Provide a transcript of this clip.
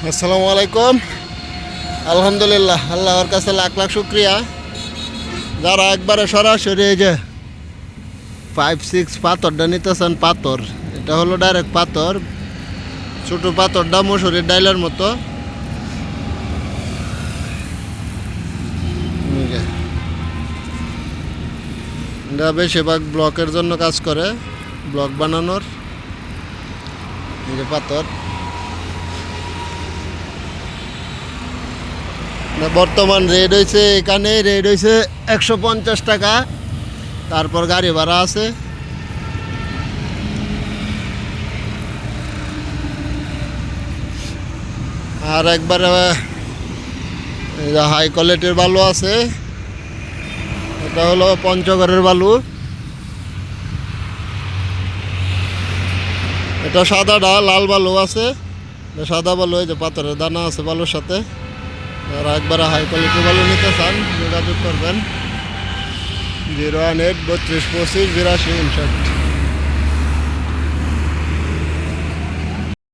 আসসালামু আলাইকুম। আলহামদুলিল্লাহ, আল্লাহর কাছে লাখ লাখ শুক্রিয়া। যারা একবারে সরাসরি এই যে 5-6 পাথরটা নিতেছেন, পাথর এটা হলো ডাইরেক্ট পাথর, ছোটো পাথরটা মসুরির ডাইলের মতো। এটা বেশিরভাগ ব্লকের জন্য কাজ করে, ব্লক বানানোর। এই যে পাথর, বর্তমান রেট হয়েছে, এখানে রেট হয়েছে 150 টাকা, তারপর গাড়ি ভাড়া আছে। আর একবারে হাই কোয়ালিটির বালু আছে, এটা হলো পঞ্চগড়ের বালু। এটা সাদাটা, লাল বালু আছে, সাদা বালু। এই যে পাথরের দানা আছে বালুর সাথে। যারা একবারে হাই কোয়ালিটির বালু নিতে চান যোগাযোগ করবেন 018 32 25 82 59।